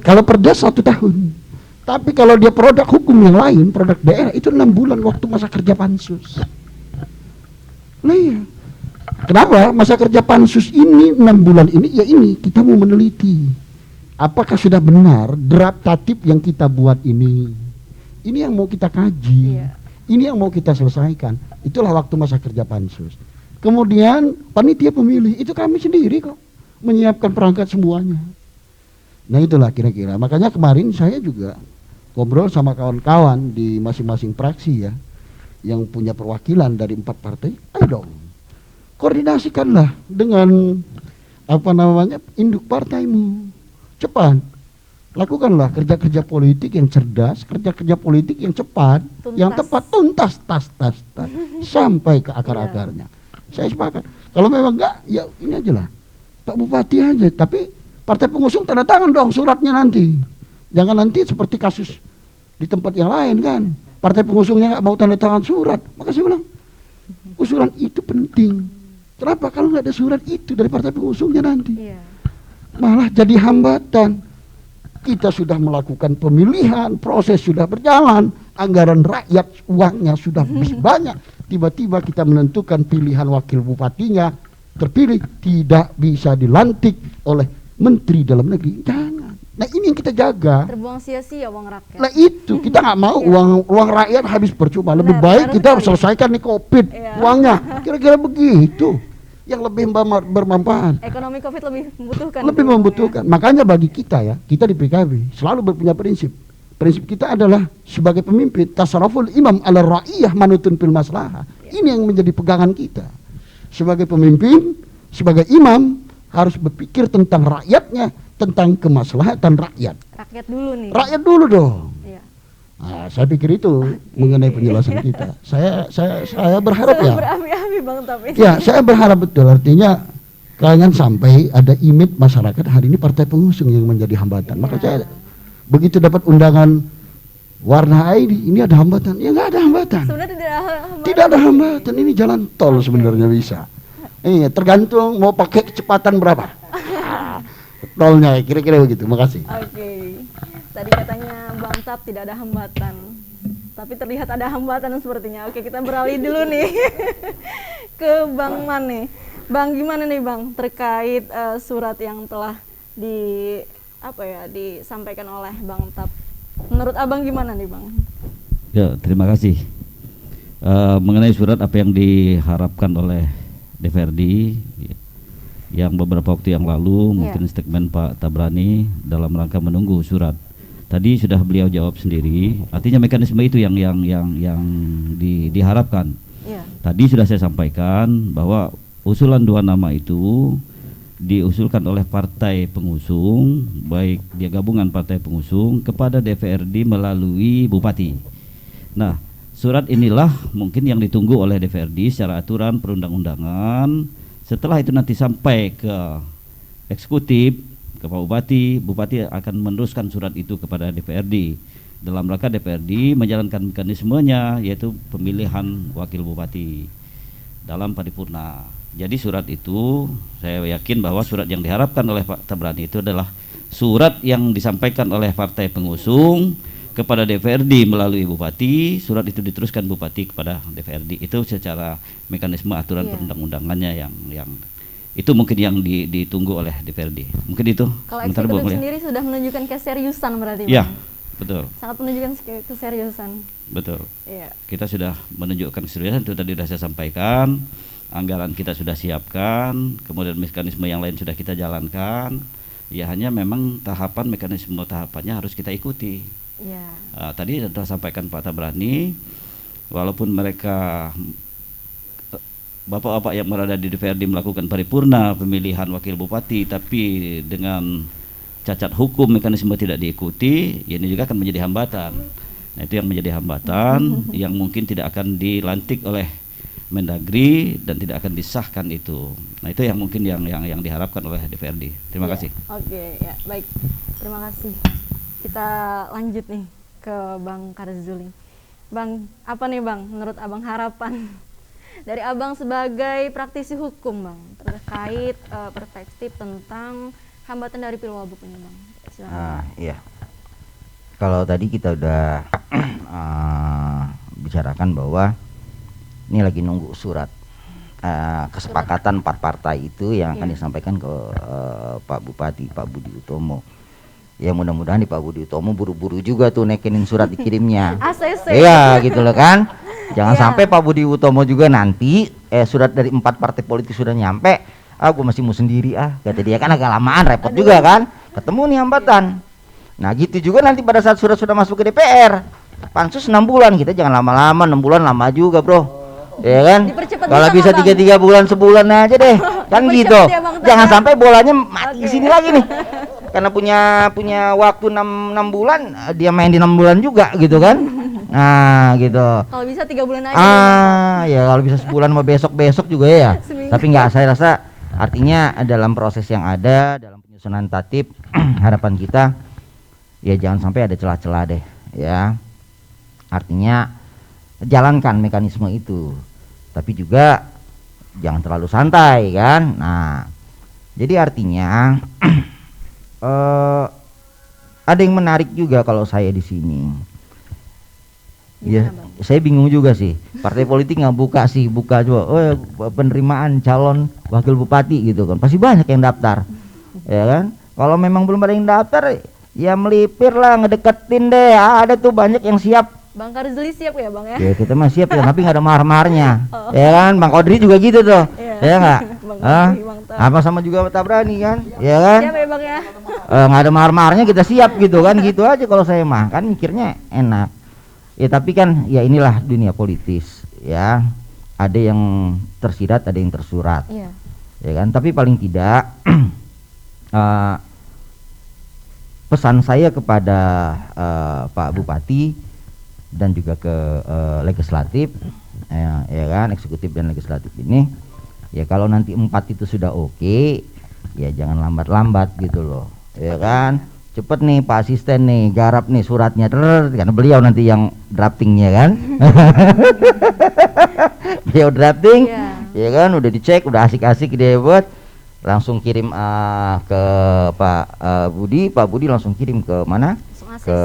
C: Kalau perda 1 tahun. Tapi kalau dia produk hukum yang lain, produk daerah itu 6 bulan waktu masa kerja pansus. Nah iya. Kenapa masa kerja pansus ini 6 bulan ini? Ya ini kita mau meneliti apakah sudah benar draft tatip yang kita buat ini. Ini yang mau kita kaji.
B: Iya.
C: Ini yang mau kita selesaikan. Itulah waktu masa kerja pansus. Kemudian panitia pemilih itu kami sendiri kok menyiapkan perangkat semuanya. Nah itulah kira-kira. Makanya kemarin saya juga ngobrol sama kawan-kawan di masing-masing fraksi ya, yang punya perwakilan dari 4 partai. Ayo dong, koordinasikanlah dengan induk partaimu. Cepat, lakukanlah kerja-kerja politik yang cerdas, kerja-kerja politik yang cepat,
B: Tuntas.
C: yang tepat, tuntas, tas, sampai ke akar-akarnya. Saya sepakat. Kalau memang enggak, ya ini aja lah, Pak Bupati aja. Tapi partai pengusung tanda tangan dong suratnya nanti. Jangan nanti seperti kasus di tempat yang lain kan, partai pengusungnya nggak mau tanda tangan surat. Maka saya bilang, usulan itu penting. Kenapa kalau nggak ada surat itu dari partai pengusungnya nanti?
B: Iya.
C: Malah jadi hambatan. Kita sudah melakukan pemilihan, proses sudah berjalan, anggaran rakyat uangnya sudah banyak. Tiba-tiba kita menentukan pilihan wakil bupatinya terpilih, tidak bisa dilantik oleh Menteri Dalam Negeri. Jangan. Nah ini yang kita jaga.
B: Terbuang sia-sia uang rakyat.
C: Nah itu kita nggak mau uang rakyat habis percuma. Lebih
B: Benar,
C: baik
B: benar
C: kita
B: sekali.
C: selesaikan nih COVID
B: Iya.
C: uangnya. Kira-kira begitu. Yang lebih bermanfaat.
B: Ekonomi Covid lebih membutuhkan.
C: Lebih
B: itu, Bang,
C: membutuhkan. Makanya bagi kita ya, kita di PKB selalu punya prinsip. Prinsip kita adalah sebagai pemimpin tasarruful imam ala ra'iyah manutun fil maslahah. Ini yang menjadi pegangan kita. Sebagai pemimpin, sebagai imam harus berpikir tentang rakyatnya, tentang kemaslahatan rakyat.
B: Ya. Rakyat dulu nih.
C: Rakyat dulu dong.
B: Iya.
C: Nah, saya pikir itu mengenai penjelasan kita. Saya berharap ya.
B: Berapi-api Bang tapi.
C: Ya, saya berharap betul. Artinya jangan sampai ada image masyarakat hari ini partai pengusung yang menjadi hambatan. Maka saya begitu dapat undangan warna ID, ini ada hambatan. Ya nggak ada hambatan.
B: Sebenarnya tidak ada hambatan.
C: Tidak ada hambatan. Ini jalan tol sebenarnya bisa. Iya, tergantung mau pakai kecepatan berapa. Tolnya kira-kira begitu. Makasih.
B: Oke. Tadi katanya Bang Tap tidak ada hambatan. Tapi terlihat ada hambatan sepertinya. Oke, kita beralih dulu nih ke Bang Man nih. Bang, gimana nih Bang terkait surat yang telah disampaikan oleh Bang Tap? Menurut Abang gimana nih Bang?
D: Ya, terima kasih. Mengenai surat apa yang diharapkan oleh DPRD yang beberapa waktu yang lalu, mungkin statement Pak Tabrani dalam rangka menunggu surat. Tadi sudah beliau jawab sendiri. Artinya mekanisme itu yang diharapkan.
B: Iya.
D: Tadi sudah saya sampaikan bahwa usulan 2 nama itu diusulkan oleh partai pengusung, baik dia gabungan partai pengusung kepada DPRD melalui bupati. Nah, surat inilah mungkin yang ditunggu oleh DPRD secara aturan perundang-undangan. Setelah itu nanti sampai ke eksekutif, ke Pak Bupati, Bupati akan meneruskan surat itu kepada DPRD. Dalam rangka DPRD menjalankan mekanismenya, yaitu pemilihan wakil bupati dalam paripurna. Jadi surat itu saya yakin bahwa surat yang diharapkan oleh Pak Tabrani itu adalah surat yang disampaikan oleh partai pengusung kepada DPRD melalui bupati. Surat itu diteruskan bupati kepada DPRD. Itu secara mekanisme aturan perundang-undangannya yang itu mungkin yang ditunggu oleh DPRD. Mungkin itu.
B: Kalau
D: Sebentar, Bu
B: eksekutif
D: Mulia.
B: sendiri sudah menunjukkan keseriusan berarti
D: Ya,
B: Bang?
D: betul.
B: Sangat menunjukkan keseriusan.
D: Betul.
B: Iya.
D: Kita sudah menunjukkan keseriusan, itu tadi sudah saya sampaikan. Anggaran kita sudah siapkan, kemudian mekanisme yang lain sudah kita jalankan. Ya hanya memang mekanisme tahapannya harus kita ikuti.
B: Iya.
D: Tadi sudah sampaikan Pak Tabrani, walaupun mereka bapak-bapak yang berada di DPRD melakukan paripurna pemilihan wakil bupati, tapi dengan cacat hukum mekanisme tidak diikuti, ya ini juga akan menjadi hambatan. Nah itu yang menjadi hambatan yang mungkin tidak akan dilantik oleh Mendagri dan tidak akan disahkan itu. Nah itu yang mungkin yang diharapkan oleh DPRD. Terima kasih.
B: Oke, ya baik. Terima kasih. Kita lanjut nih ke Bang Karzuli. Bang, apa nih Bang menurut Abang harapan dari Abang sebagai praktisi hukum Bang terkait perspektif tentang hambatan dari Pilwabuk ini Bang? Silakan.
E: Iya. Kalau tadi kita udah bicarakan bahwa ini lagi nunggu surat kesepakatan 4 partai itu yang akan disampaikan ke Pak Bupati, Pak Budi Utomo. Ya mudah-mudahan di Pak Budi Utomo buru-buru juga tuh nekenin surat dikirimnya.
B: ACC.
E: Iya gitu loh kan. Jangan sampai Pak Budi Utomo juga nanti surat dari 4 partai politik sudah nyampe, gue masih mau sendiri kata dia, kan agak lamaan, repot juga kan. Ketemu nih hambatan. Nah gitu juga nanti pada saat surat sudah masuk ke DPR, pansus 6 bulan, kita jangan lama-lama, 6 bulan lama juga bro. Ya kan? Kalau bisa 3 bulan, sebulan aja deh. Kan gitu. Jangan sampai bolanya mati di sini lagi nih. Karena punya waktu 6 bulan, dia main di 6 bulan juga gitu kan. Nah gitu.
B: Kalau bisa 3 bulan aja.
E: Ya kalau bisa sebulan mau besok juga ya. Tapi nggak, saya rasa artinya dalam proses yang ada, dalam penyusunan tatib, harapan kita ya jangan sampai ada celah-celah deh ya. Artinya jalankan mekanisme itu, tapi juga jangan terlalu santai kan. Nah jadi artinya ada yang menarik juga kalau saya di sini. Ya, saya bingung juga sih. Partai politik nggak buka coba. Penerimaan calon wakil bupati gitu kan. Pasti banyak yang daftar, ya kan. Kalau memang belum ada yang daftar, ya melipir lah, ngedeketin deh. Ada tuh banyak yang siap.
B: Bang Karzeli siap ya Bang ya?
E: Ya kita mah siap ya, tapi nggak ada mahar-maharnya. Ya kan, Bang Kodri juga gitu tuh. Ya nggak? Apa sama juga Tabrani kan? Ya kan?
B: Siap ya Bang ya?
E: Nggak ada mahar-maharnya kita siap gitu kan, gitu aja kalau saya mah kan mikirnya enak. Ya tapi kan ya inilah dunia politis ya, ada yang tersirat, ada yang tersurat. Ya kan, tapi paling tidak pesan saya kepada Pak Bupati dan juga ke legislatif ya kan, eksekutif dan legislatif ini ya, kalau nanti 4 itu sudah oke, ya jangan lambat-lambat gitu loh ya kan. Cepet nih Pak Asisten nih, garap nih suratnya, karena beliau nanti yang draftingnya kan. Beliau drafting, ya kan, udah dicek, udah asik-asik dia buat, langsung kirim ke Pak Budi, Pak Budi langsung kirim ke mana? Ke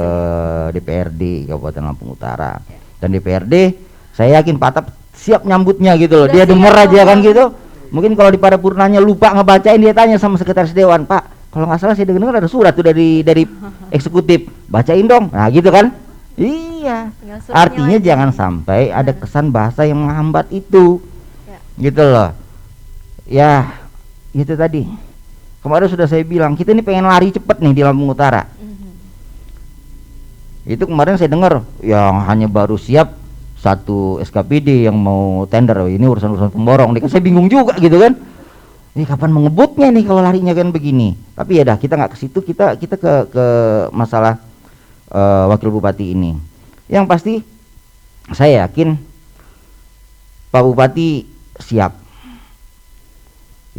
E: DPRD Kabupaten Lampung Utara. Dan DPRD, saya yakin Pak Tap siap nyambutnya gitu loh. Dia denger aja kan gitu. Mungkin kalau di paripurnanya lupa ngebacain, dia tanya sama sekretaris dewan, Pak, kalau nggak salah saya dengar ada surat tuh dari eksekutif, bacain dong. Nah gitu kan. Iya, artinya jangan sampai ada kesan bahasa yang menghambat itu gitu loh ya. Itu tadi kemarin sudah saya bilang, kita ini pengen lari cepet nih di Lampung Utara. Itu kemarin saya dengar yang hanya baru siap 1 SKPD yang mau tender. Ini urusan pemborong nih, saya bingung juga gitu kan. Ini kapan mengebutnya nih kalau larinya kan begini. Tapi ya dah, kita nggak ke situ, kita ke masalah wakil bupati ini. Yang pasti saya yakin Pak Bupati siap.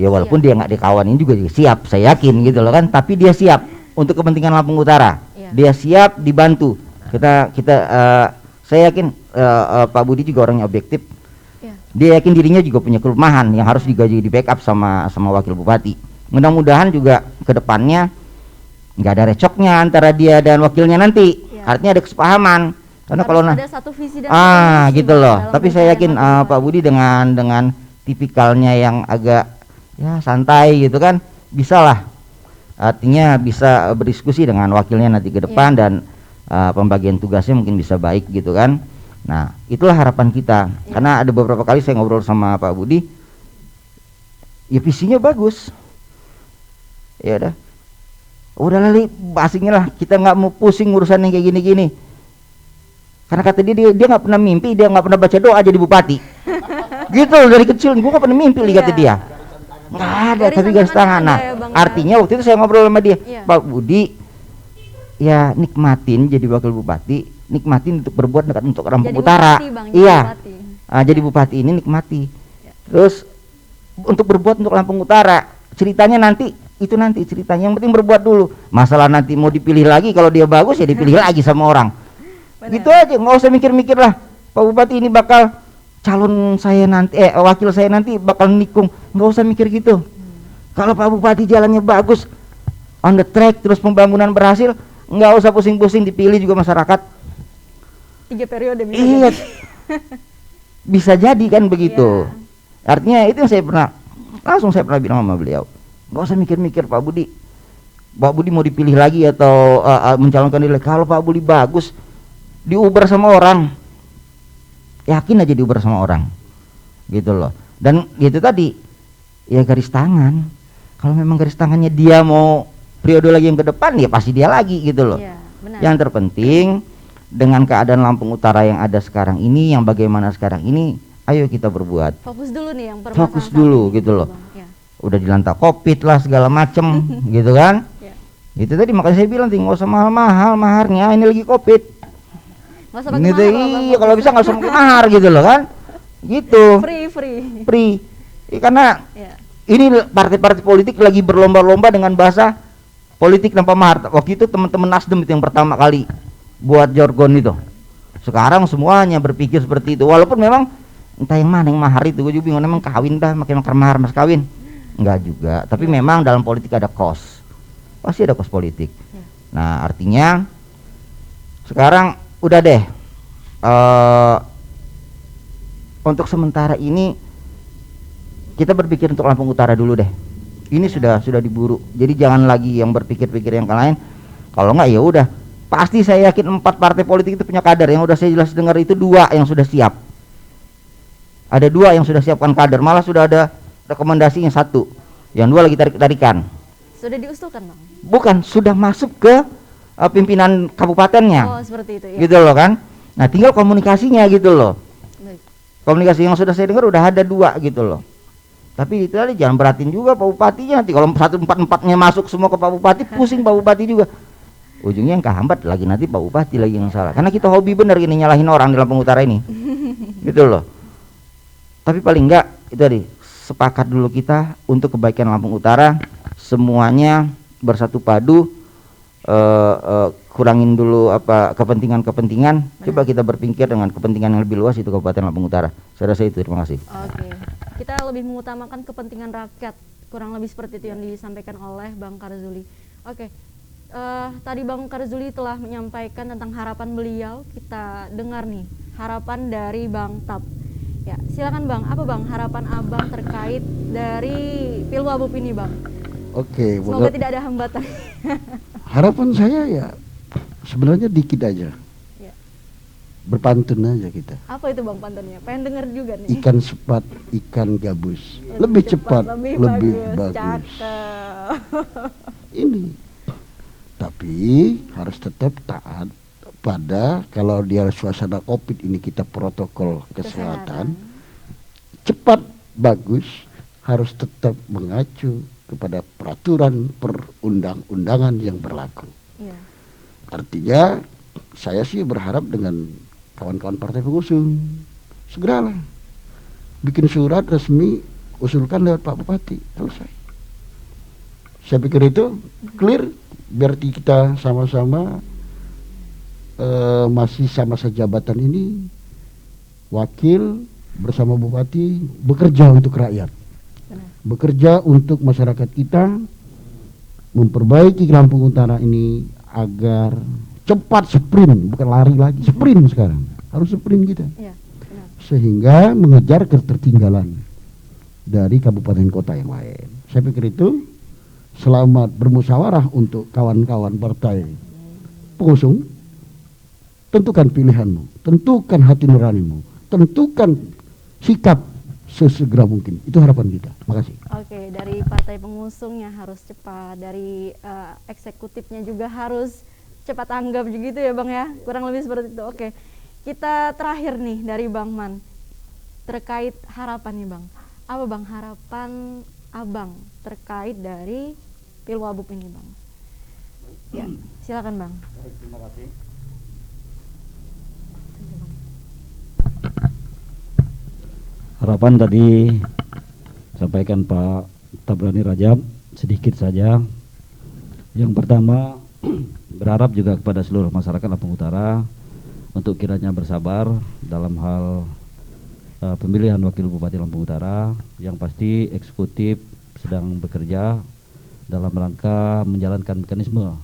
E: Ya walaupun dia nggak dikawanin juga siap, saya yakin gitu loh kan. Tapi dia siap untuk kepentingan Lampung Utara. Dia siap dibantu. Saya yakin Pak Budi juga orangnya objektif. Dia yakin dirinya juga punya kelemahan yang harus juga di backup sama wakil bupati. Mudah-mudahan juga ke depannya nggak ada recoknya antara dia dan wakilnya nanti. Artinya ada kesepahaman. Karena kalau
B: ada satu visi dan
E: gitu loh. Tapi saya yakin Pak Budi dengan tipikalnya yang agak ya santai gitu kan, bisalah. Artinya bisa berdiskusi dengan wakilnya nanti ke depan dan pembagian tugasnya mungkin bisa baik gitu kan. Nah itulah harapan kita, karena ada beberapa kali saya ngobrol sama Pak Budi, ya visinya bagus, ya udah lali basingnya lah, kita nggak mau pusing urusan yang kayak gini-gini. Karena kata dia nggak pernah mimpi, dia nggak pernah baca doa jadi bupati. Gitu dari kecil gue nggak pernah mimpi, kata dia. Nggak ada, tapi garis tangan. Nah artinya waktu itu saya ngobrol sama dia, Pak Budi, ya nikmatin jadi wakil bupati, nikmatin untuk berbuat dekat untuk Lampung Utara. Iya, jadi bupati ini nikmati. Terus untuk berbuat untuk Lampung Utara, ceritanya nanti ceritanya, yang penting berbuat dulu. Masalah nanti mau dipilih lagi, kalau dia bagus ya dipilih lagi sama orang.
B: Benar.
E: Gitu aja, nggak usah mikir-mikir lah. Pak Bupati ini bakal calon saya nanti, wakil saya nanti bakal nikung. Nggak usah mikir gitu. Kalau Pak Bupati jalannya bagus, on the track, terus pembangunan berhasil, nggak usah pusing-pusing, dipilih juga masyarakat.
B: 3 periode bisa
E: Iya,
B: jadi.
E: bisa jadi kan begitu.
B: Iya.
E: Artinya itu yang saya pernah bilang sama beliau, nggak usah mikir-mikir Pak Budi mau dipilih lagi atau mencalonkan diri. Kalau Pak Budi bagus, diuber sama orang, yakin aja diuber sama orang, gitu loh. Dan gitu tadi, ya garis tangan. Kalau memang garis tangannya dia mau periode lagi yang ke depan, ya pasti dia lagi, gitu loh.
B: Iya, benar.
E: Yang terpenting dengan keadaan Lampung Utara yang ada sekarang ini, yang bagaimana sekarang ini, ayo kita berbuat.
B: Fokus dulu nih yang
E: Fokus
B: permasalahan
E: dulu,
B: saat ini,
E: gitu loh.
B: Bang. Ya.
E: Udah dilanda Covid lah segala macem, gitu kan?
B: Ya.
E: Itu tadi makanya saya bilang, nggak usah mahal-mahal maharnya, ini lagi Covid.
B: Nggak usah pakai
E: Gitu,
B: mahar lah, Bang.
E: iya, kalau bisa nggak usah pakai mahar, gitu loh kan? Gitu. Free. Karena
B: Ya.
E: ini partai-partai politik lagi berlomba-lomba dengan bahasa politik tanpa mahar. Waktu itu teman-teman Nasdem itu yang pertama kali buat jargon itu. Sekarang semuanya berpikir seperti itu. Walaupun memang entah yang mana yang mahar itu, gue juga bingung. Memang kawin dah, makin mahar mas kawin. Enggak juga. Tapi memang dalam politik ada cost. Pasti ada cost politik. Nah artinya sekarang udah deh. Untuk sementara ini kita berpikir untuk Lampung Utara dulu deh. Ini sudah diburu. Jadi jangan lagi yang berpikir-pikir yang lain. Kalau enggak ya udah. Pasti saya yakin 4 partai politik itu punya kader. Yang udah saya jelas dengar itu 2 yang sudah siap. Ada 2 yang sudah siapkan kader. Malah sudah ada rekomendasi yang 1. Yang 2 lagi tarik-tarikan.
B: Sudah diusulkan, Bang?
E: Bukan, sudah masuk ke pimpinan kabupatennya.
B: Oh, seperti itu ya.
E: Gitu loh kan. Nah tinggal komunikasinya gitu loh.
B: Baik.
E: Komunikasi yang sudah saya dengar udah ada 2 gitu loh. Tapi itu tadi jangan beratin juga Pak Bupatinya. Nanti kalau 1/4-4-nya masuk semua ke Pak Bupati, pusing Pak Bupati juga. Ujungnya yang kehambat lagi nanti Pak Bupati lagi yang salah. Karena kita hobi bener gini nyalahin orang di Lampung Utara ini. Gitu loh. Tapi paling enggak itu tadi, sepakat dulu kita untuk kebaikan Lampung Utara, semuanya bersatu padu, kurangin dulu apa kepentingan-kepentingan. Coba kita berpikir dengan kepentingan yang lebih luas, itu Kabupaten Lampung Utara. Saya rasa itu, terima kasih.
B: Oke. Kita lebih mengutamakan kepentingan rakyat. Kurang lebih seperti itu yang disampaikan oleh Bang Karzuli. Oke. Tadi Bang Karzuli telah menyampaikan tentang harapan beliau. Kita dengar nih harapan dari Bang Tap. Ya, silakan Bang. Apa Bang harapan Abang terkait dari Pilwabub ini, Bang?
C: Oke,
B: Semoga tidak ada hambatan.
C: harapan saya ya sebenarnya dikit aja.
B: Ya.
C: Berpantun aja kita.
B: Apa itu Bang pantunnya? Pengen denger juga nih.
C: Ikan sepat, ikan gabus. Lebih cepat, lebih bagus.
B: Cakep.
C: Ini. Tapi harus tetap taat pada kalau dia suasana Covid ini kita protokol kesehatan. Cepat, bagus, harus tetap mengacu kepada peraturan perundang-undangan yang berlaku.
B: Iya.
C: Artinya saya sih berharap dengan kawan-kawan partai pengusung segeralah bikin surat resmi, usulkan lewat Pak Bupati, selesai. Saya pikir itu clear, biar kita sama-sama masih sama sejabatan ini, wakil bersama Bupati bekerja untuk rakyat.
B: Benar.
C: Bekerja untuk masyarakat kita, memperbaiki Lampung Utara ini agar cepat, sprint, bukan lari lagi, sprint sekarang, harus sprint kita,
B: Iya, benar.
C: sehingga mengejar ketertinggalan dari kabupaten kota yang lain. Saya pikir itu selamat bermusyawarah untuk kawan-kawan partai pengusung. Tentukan pilihanmu, tentukan hati nuranimu, tentukan sikap sesegera mungkin. Itu harapan kita. Makasih.
B: Oke, dari partai pengusungnya harus cepat, dari eksekutifnya juga harus cepat tanggap begitu ya Bang ya, kurang lebih seperti itu. Oke, kita terakhir nih dari Bang Man terkait harapan nih Bang. Apa Bang harapan Abang terkait dari Pilwabub ini Bang? Ya, silakan Bang.
D: Terima kasih. Harapan tadi sampaikan Pak Tabrani Rajab, sedikit saja. Yang pertama berharap juga kepada seluruh masyarakat Lampung Utara untuk kiranya bersabar dalam hal pemilihan wakil Bupati Lampung Utara. Yang pasti eksekutif sedang bekerja dalam rangka menjalankan mekanisme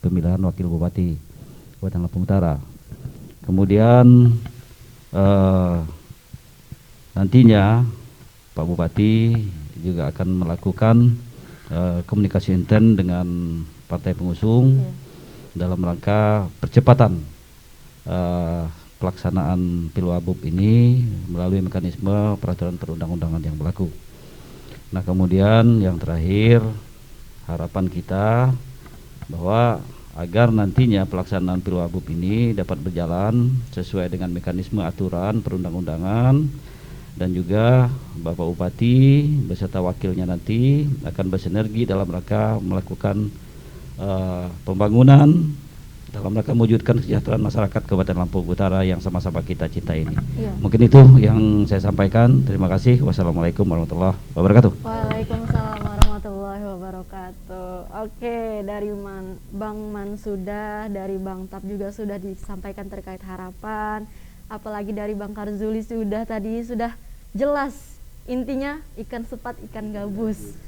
D: pemilihan wakil Bupati Kabupaten Lampung Utara. Kemudian nantinya Pak Bupati juga akan melakukan komunikasi intens dengan partai pengusung dalam rangka percepatan pelaksanaan Pilwabub ini melalui mekanisme peraturan perundang-undangan yang berlaku. Nah, kemudian yang terakhir, harapan kita bahwa agar nantinya pelaksanaan Pilwabub ini dapat berjalan sesuai dengan mekanisme aturan perundang-undangan, dan juga Bapak Bupati beserta wakilnya nanti akan bersinergi dalam rangka melakukan pembangunan dalam rangka mewujudkan kesejahteraan masyarakat Kabupaten Lampung Utara yang sama-sama kita cintai ini.
B: Iya.
D: Mungkin itu yang saya sampaikan. Terima kasih. Wassalamualaikum warahmatullahi wabarakatuh.
B: Waalaikumsalam warahmatullahi wabarakatuh. Oke, dari Bang Man sudah, dari Bang Tap juga sudah disampaikan terkait harapan, apalagi dari Bang Karzuli sudah jelas. Intinya ikan sepat, ikan gabus.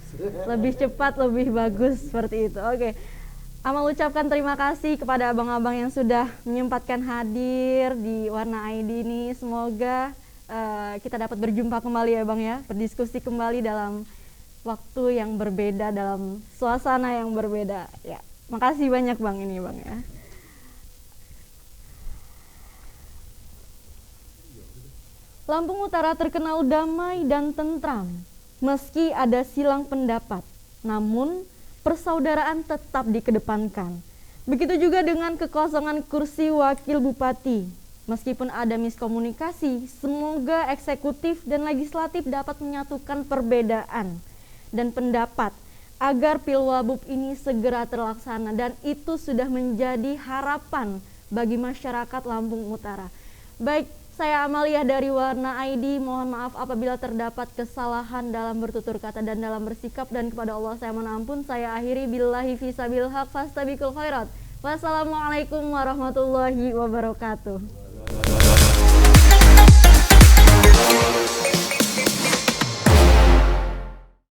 B: Lebih cepat, lebih bagus, seperti itu. Oke. Amal ucapkan terima kasih kepada abang-abang yang sudah menyempatkan hadir di Warna ID ini. Semoga kita dapat berjumpa kembali ya Bang ya, berdiskusi kembali dalam waktu yang berbeda, dalam suasana yang berbeda. Ya, makasih banyak Bang ini Bang ya. Lampung Utara terkenal damai dan tentram, meski ada silang pendapat. Namun persaudaraan tetap dikedepankan. Begitu juga dengan kekosongan kursi wakil bupati. Meskipun ada miskomunikasi, semoga eksekutif dan legislatif dapat menyatukan perbedaan dan pendapat agar Pilwabub ini segera terlaksana, dan itu sudah menjadi harapan bagi masyarakat Lampung Utara. Baik, saya Amalia dari Warna ID, mohon maaf apabila terdapat kesalahan dalam bertutur kata dan dalam bersikap, dan kepada Allah saya mohon ampun. Saya akhiri billahi fisabil haq fastabiqul khairat. Wassalamualaikum warahmatullahi wabarakatuh.